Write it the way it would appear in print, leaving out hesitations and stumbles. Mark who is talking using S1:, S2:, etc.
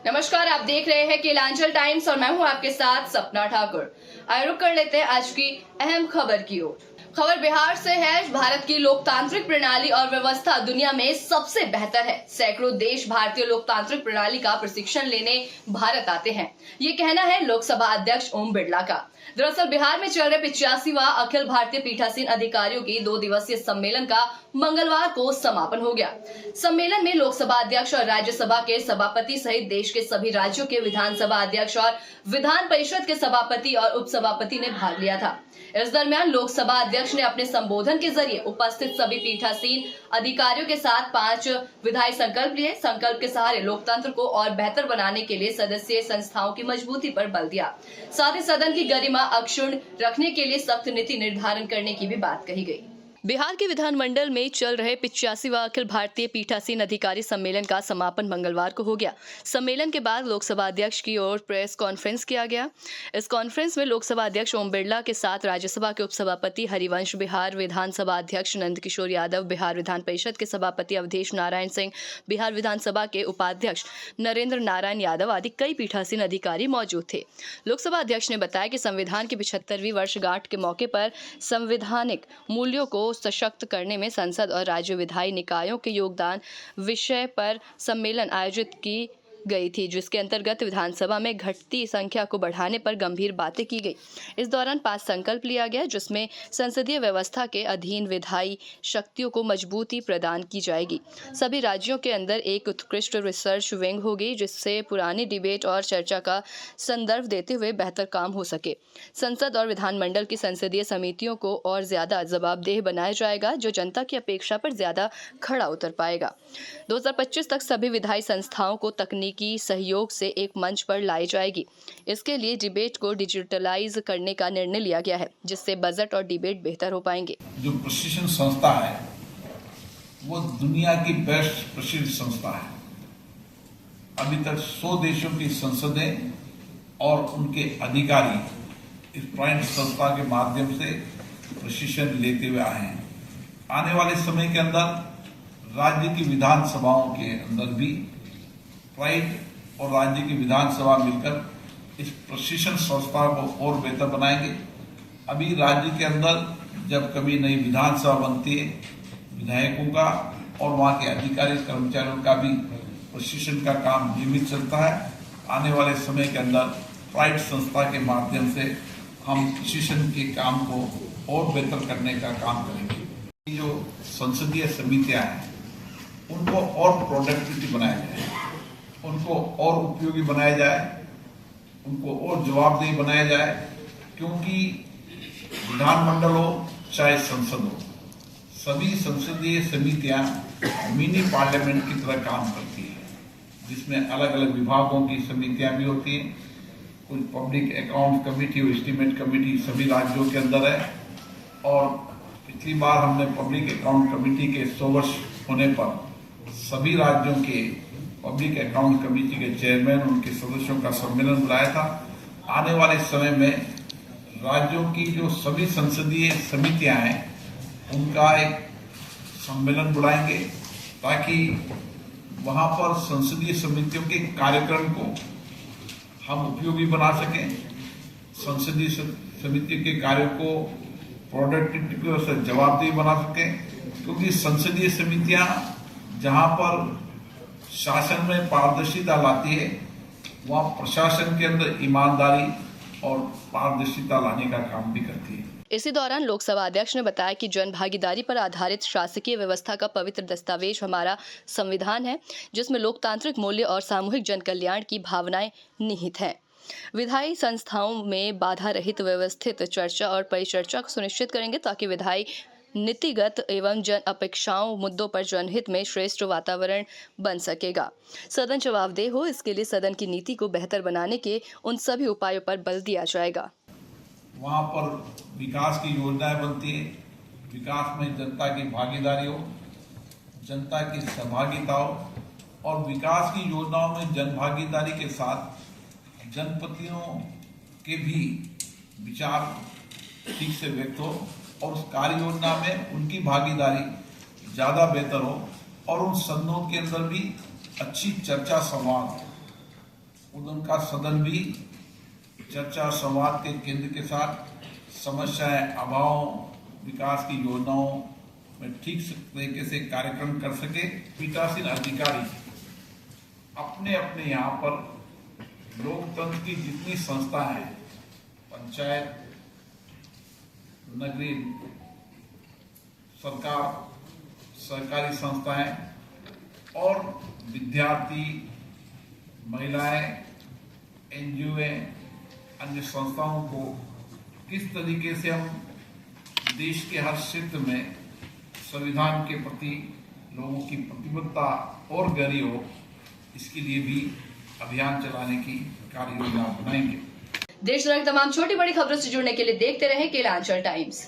S1: नमस्कार, आप देख रहे हैं केलांचल टाइम्स और मैं हूं आपके साथ सपना ठाकुर। आइए रुक कर लेते हैं आज की अहम खबर की ओर। खबर बिहार से है। भारत की लोकतांत्रिक प्रणाली और व्यवस्था दुनिया में सबसे बेहतर है। सैकड़ों देश भारतीय लोकतांत्रिक प्रणाली का प्रशिक्षण लेने भारत आते हैं, ये कहना है लोकसभा अध्यक्ष ओम बिरला का। दरअसल बिहार में चल रहे 85वां अखिल भारतीय पीठासीन अधिकारियों की 2 दिवसीय सम्मेलन का मंगलवार को समापन हो गया। सम्मेलन में लोकसभा अध्यक्ष और राज्यसभा के सभापति सहित देश के सभी राज्यों के विधानसभा अध्यक्ष और विधान परिषद के सभापति और उपसभापति ने भाग लिया था। इस दरमियान लोकसभा अध्यक्ष ने अपने संबोधन के जरिए उपस्थित सभी पीठासीन अधिकारियों के साथ 5 विधायी संकल्प लिए। संकल्प के सहारे लोकतंत्र को और बेहतर बनाने के लिए सदस्यीय संस्थाओं की मजबूती पर बल दिया। साथ ही सदन की गरिमा अक्षुण्ण रखने के लिए सख्त नीति निर्धारण करने की भी बात कही गई। बिहार के विधानमंडल में चल रहे 85वां अखिल भारतीय पीठासीन अधिकारी सम्मेलन का समापन मंगलवार को हो गया। सम्मेलन के बाद लोकसभा अध्यक्ष की ओर प्रेस कॉन्फ्रेंस किया गया। इस कॉन्फ्रेंस में लोकसभा अध्यक्ष ओम बिरला के साथ राज्यसभा के उपसभापति हरिवंश, बिहार विधानसभा अध्यक्ष नंदकिशोर यादव, बिहार विधान परिषद के सभापति अवधेश नारायण सिंह, बिहार विधानसभा के उपाध्यक्ष नरेंद्र नारायण यादव आदि कई पीठासीन अधिकारी मौजूद थे। लोकसभा अध्यक्ष ने बताया कि संविधान की 75वीं वर्षगांठ के मौके पर संवैधानिक मूल्यों को सशक्त करने में संसद और राज्य विधायी निकायों के योगदान विषय पर सम्मेलन आयोजित की गई थी, जिसके अंतर्गत विधानसभा में घटती संख्या को बढ़ाने पर गंभीर बातें की गई। इस दौरान 5 संकल्प लिया गया, जिसमें संसदीय व्यवस्था के अधीन विधायी शक्तियों को मजबूती प्रदान की जाएगी। सभी राज्यों के अंदर एक उत्कृष्ट रिसर्च विंग होगी, जिससे पुरानी डिबेट और चर्चा का संदर्भ देते हुए बेहतर काम हो सके। संसद और विधानमंडल की संसदीय समितियों को और ज्यादा जवाबदेह बनाया जाएगा, जो जनता की अपेक्षा पर ज्यादा खड़ा उतर पाएगा। 2025 तक सभी विधायी संस्थाओं को तकनीकी सहयोग से एक मंच पर लाई जाएगी। इसके लिए डिबेट को डिजिटलाइज करने का निर्णय लिया गया है, जिससे बजट और डिबेट बेहतर हो पाएंगे।
S2: जो प्रशिक्षण संस्था है वो दुनिया की बेस्ट प्रशिक्षण संस्था है। अभी तक 100 देशों की संसदें और उनके अधिकारी इस पॉइंट संस्था के माध्यम से प्रशिक्षण लेते हुए आए हैं। आने वाले समय के अंदर राज्य की विधानसभाओं के अंदर भी प्राइड और राज्य की विधानसभा मिलकर इस प्रशिक्षण संस्था को और बेहतर बनाएंगे। अभी राज्य के अंदर जब कभी नई विधानसभा बनती है, विधायकों का और वहां के अधिकारी कर्मचारियों का भी प्रशिक्षण का काम नियमित चलता है। आने वाले समय के अंदर प्राइड संस्था के माध्यम से हम प्रशिक्षण के काम को और बेहतर करने का काम करेंगे। जो संसदीय समितियां हैं उनको और प्रोडक्टिविटी बनाया जाए, उनको और उपयोगी बनाया जाए, उनको और जवाबदेही बनाया जाए, क्योंकि विधानमंडल हो चाहे संसद हो, सभी संसदीय समितियां मिनी पार्लियामेंट की तरह काम करती है, जिसमें अलग अलग विभागों की समितियां भी होती हैं। कुछ पब्लिक अकाउंट कमेटी और एस्टीमेट कमेटी सभी राज्यों के अंदर है, और पिछली बार हमने पब्लिक अकाउंट कमेटी के 100 वर्ष होने पर सभी राज्यों के पब्लिक अकाउंट कमेटी के चेयरमैन, उनके सदस्यों का सम्मेलन बुलाया था। आने वाले समय में राज्यों की जो सभी संसदीय समितियां हैं उनका एक सम्मेलन बुलाएंगे, ताकि वहां पर संसदीय समितियों के कार्यक्रम को हम उपयोगी बना सकें, संसदीय समिति के कार्य को प्रोडक्टिविटी की ओर से जवाबदेही बना सकें। क्योंकि संसदीय समितियां जहां पर शासन में पारदर्शिता लाती है, वहां प्रशासन के अंदर ईमानदारी और पारदर्शिता लाने का काम भी करती है।
S1: इसी दौरान लोकसभा अध्यक्ष ने बताया कि जन भागीदारी पर आधारित शासकीय व्यवस्था का पवित्र दस्तावेज हमारा संविधान है, जिसमें लोकतांत्रिक मूल्य और सामूहिक जन कल्याण की भावनाएं निहित हैं। विधायी संस्थाओं में बाधा रहित व्यवस्थित चर्चा और परिचर्चा को सुनिश्चित करेंगे, ताकि विधायी नीतिगत एवं जन अपेक्षाओं मुद्दों पर जनहित में श्रेष्ठ वातावरण बन सकेगा। सदन जवाबदेह हो, इसके लिए सदन की नीति को बेहतर बनाने के उन सभी उपायों पर बल दिया जाएगा।
S2: वहां पर विकास की योजनाएं बनती है, विकास में जनता की भागीदारी हो, जनता की सहभागिता हो, और विकास की योजनाओं में जन भागीदारी के साथ जनप्रतिनिधियों के भी विचार ठीक से व्यक्त हो, और उस कार्य योजना में उनकी भागीदारी ज्यादा बेहतर हो, और उन सदनों के अंदर भी अच्छी चर्चा संवाद उनका सदन भी चर्चा संवाद के केंद्र के साथ समस्याएं, अभाव, विकास की योजनाओं में ठीक तरीके से कार्यक्रम कर सके। पीठासीन अधिकारी अपने अपने यहाँ पर लोकतंत्र की जितनी संस्था है, पंचायत, नगरीय सरकार, सरकारी संस्थाएं और विद्यार्थी, महिलाएं, एनजीओ, अन्य संस्थाओं को किस तरीके से हम देश के हर क्षेत्र में संविधान के प्रति लोगों की प्रतिबद्धता और गहरी हो, इसके लिए भी अभियान चलाने की कार्य योजना बनाएंगे।
S1: देश दुनिया की तमाम छोटी बड़ी खबरों से जुड़ने के लिए देखते रहें केलांचल टाइम्स।